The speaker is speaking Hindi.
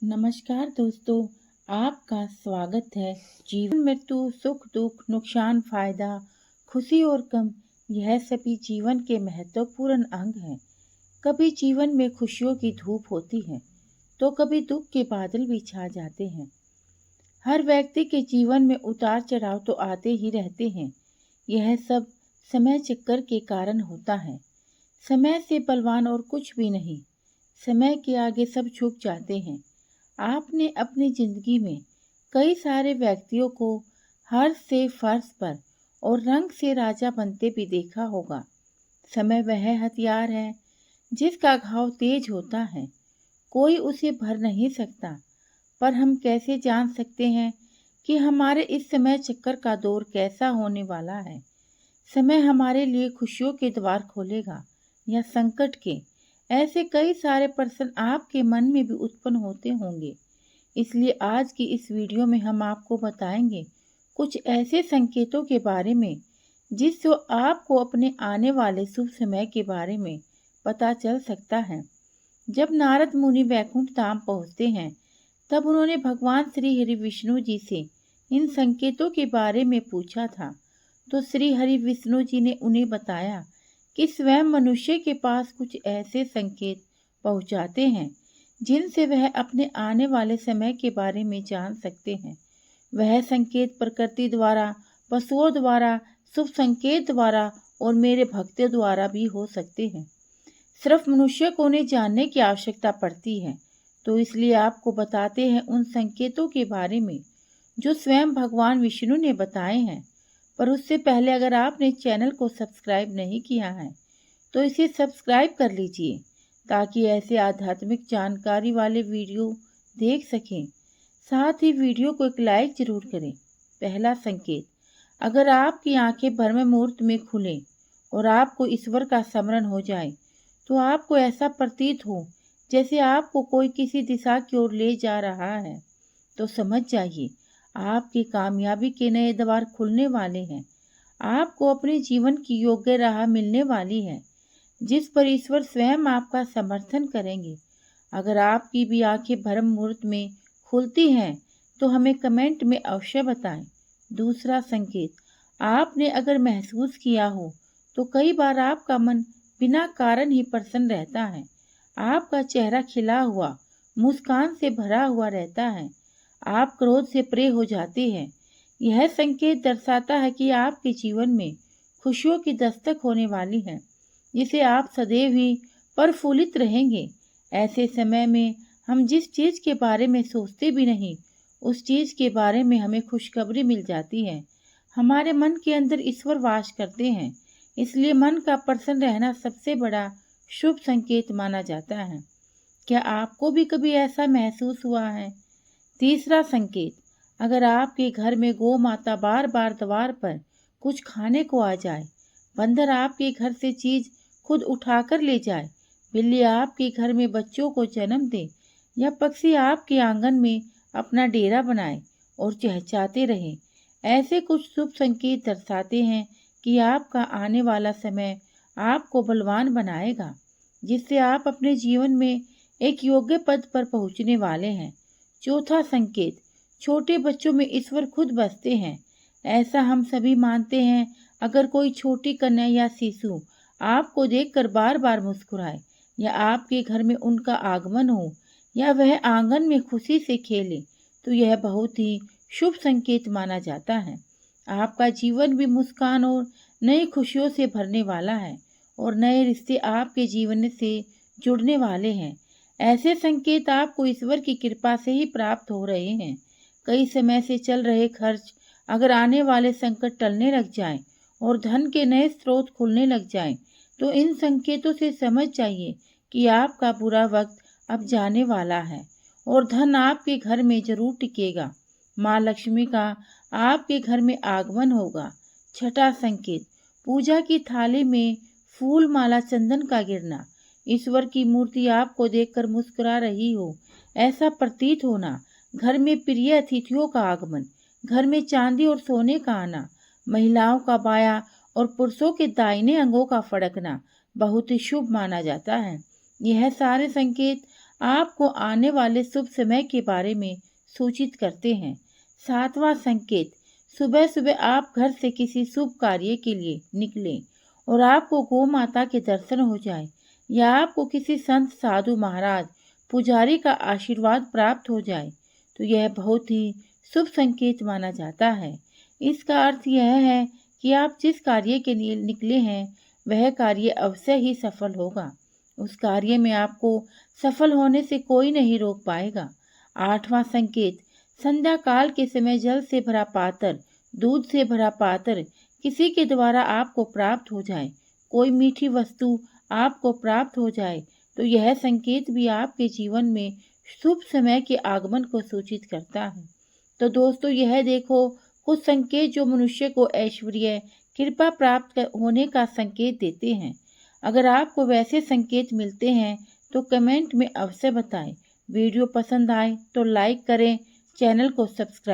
नमस्कार दोस्तों, आपका स्वागत है। जीवन मृत्यु, सुख दुख, नुकसान फायदा, खुशी और गम, यह सभी जीवन के महत्वपूर्ण अंग हैं। कभी जीवन में खुशियों की धूप होती है तो कभी दुख के बादल भी छा जाते हैं। हर व्यक्ति के जीवन में उतार चढ़ाव तो आते ही रहते हैं। यह सब समय चक्कर के कारण होता है। समय से बलवान और कुछ भी नहीं। समय के आगे सब झुक जाते हैं। आपने अपनी जिंदगी में कई सारे व्यक्तियों को हर्ष से फर्श पर और रंग से राजा बनते भी देखा होगा। समय वह हथियार है जिसका घाव तेज होता है, कोई उसे भर नहीं सकता। पर हम कैसे जान सकते हैं कि हमारे इस समय चक्कर का दौर कैसा होने वाला है। समय हमारे लिए खुशियों के द्वार खोलेगा या संकट के। ऐसे कई सारे प्रश्न आपके मन में भी उत्पन्न होते होंगे। इसलिए आज की इस वीडियो में हम आपको बताएंगे कुछ ऐसे संकेतों के बारे में जिससे आपको अपने आने वाले शुभ समय के बारे में पता चल सकता है। जब नारद मुनि वैकुंठ धाम पहुँचते हैं तब उन्होंने भगवान श्री हरि विष्णु जी से इन संकेतों के बारे में पूछा था। तो श्री हरि विष्णु जी ने उन्हें बताया कि स्वयं मनुष्य के पास कुछ ऐसे संकेत पहुंचाते हैं जिनसे वह अपने आने वाले समय के बारे में जान सकते हैं। वह संकेत प्रकृति द्वारा, पशुओं द्वारा, शुभ संकेत द्वारा और मेरे भक्तों द्वारा भी हो सकते हैं। सिर्फ मनुष्य को उन्हें जानने की आवश्यकता पड़ती है। तो इसलिए आपको बताते हैं उन संकेतों के बारे में जो स्वयं भगवान विष्णु ने बताए हैं। पर उससे पहले अगर आपने चैनल को सब्सक्राइब नहीं किया है तो इसे सब्सक्राइब कर लीजिए ताकि ऐसे आध्यात्मिक जानकारी वाले वीडियो देख सकें। साथ ही वीडियो को एक लाइक जरूर करें। पहला संकेत, अगर आपकी आंखें ब्रह्म मुहूर्त में खुलें और आपको ईश्वर का स्मरण हो जाए तो आपको ऐसा प्रतीत हो जैसे आपको कोई किसी दिशा की ओर ले जा रहा है, तो समझ जाइए आपकी कामयाबी के नए द्वार खुलने वाले हैं। आपको अपने जीवन की योग्य राह मिलने वाली है जिस पर ईश्वर स्वयं आपका समर्थन करेंगे। अगर आपकी भी आंखें ब्रह्म मुहूर्त में खुलती हैं तो हमें कमेंट में अवश्य बताएं। दूसरा संकेत, आपने अगर महसूस किया हो तो कई बार आपका मन बिना कारण ही प्रसन्न रहता है। आपका चेहरा खिला हुआ, मुस्कान से भरा हुआ रहता है। आप क्रोध से परे हो जाते हैं। यह संकेत दर्शाता है कि आपके जीवन में खुशियों की दस्तक होने वाली है जिसे आप सदैव ही प्रफुल्लित रहेंगे। ऐसे समय में हम जिस चीज़ के बारे में सोचते भी नहीं उस चीज़ के बारे में हमें खुशखबरी मिल जाती है। हमारे मन के अंदर ईश्वर वास करते हैं, इसलिए मन का प्रसन्न रहना सबसे बड़ा शुभ संकेत माना जाता है। क्या आपको भी कभी ऐसा महसूस हुआ है? तीसरा संकेत, अगर आपके घर में गौ माता बार बार द्वार पर कुछ खाने को आ जाए, बंदर आपके घर से चीज खुद उठाकर ले जाए, बिल्ली आपके घर में बच्चों को जन्म दे या पक्षी आपके आंगन में अपना डेरा बनाए और चहचहाते रहे, ऐसे कुछ शुभ संकेत दर्शाते हैं कि आपका आने वाला समय आपको बलवान बनाएगा जिससे आप अपने जीवन में एक योग्य पद पर पहुंचने वाले हैं। चौथा संकेत, छोटे बच्चों में ईश्वर खुद बसते हैं, ऐसा हम सभी मानते हैं। अगर कोई छोटी कन्या या शिशु आपको देखकर बार बार मुस्कुराए या आपके घर में उनका आगमन हो या वह आंगन में खुशी से खेले तो यह बहुत ही शुभ संकेत माना जाता है। आपका जीवन भी मुस्कान और नई खुशियों से भरने वाला है और नए रिश्ते आपके जीवन से जुड़ने वाले हैं। ऐसे संकेत आपको ईश्वर की कृपा से ही प्राप्त हो रहे हैं। कई समय से चल रहे खर्च, अगर आने वाले संकट टलने लग जाएं और धन के नए स्रोत खुलने लग जाएं, तो इन संकेतों से समझ जाइए कि आपका बुरा वक्त अब जाने वाला है और धन आपके घर में जरूर टिकेगा। माँ लक्ष्मी का आपके घर में आगमन होगा। छठा संकेत, पूजा की थाली में फूल माला चंदन का गिरना, ईश्वर की मूर्ति आपको देखकर मुस्कुरा रही हो ऐसा प्रतीत होना, घर में प्रिय अतिथियों का आगमन, घर में चांदी और सोने का आना, महिलाओं का बायां और पुरुषों के दाहिने अंगों का फड़कना बहुत ही शुभ माना जाता है। यह सारे संकेत आपको आने वाले शुभ समय के बारे में सूचित करते हैं। 7वां संकेत, सुबह सुबह आप घर से किसी शुभ कार्य के लिए निकलें और आपको गौ माता के दर्शन हो जाए या आपको किसी संत, साधु, महाराज, पुजारी का आशीर्वाद प्राप्त हो जाए तो यह बहुत ही शुभ संकेत माना जाता है। इसका अर्थ यह है कि आप जिस कार्य के लिए निकले हैं वह कार्य अवश्य ही सफल होगा। उस कार्य में आपको सफल होने से कोई नहीं रोक पाएगा। 8वां संकेत, संध्या काल के समय जल से भरा पात्र, दूध से भरा पात्र किसी के द्वारा आपको प्राप्त हो जाए, कोई मीठी वस्तु आपको प्राप्त हो जाए तो यह संकेत भी आपके जीवन में शुभ समय के आगमन को सूचित करता है। तो दोस्तों, यह देखो कुछ संकेत जो मनुष्य को ऐश्वर्य, कृपा प्राप्त होने का संकेत देते हैं। अगर आपको वैसे संकेत मिलते हैं तो कमेंट में अवश्य बताएं। वीडियो पसंद आए तो लाइक करें, चैनल को सब्सक्राइब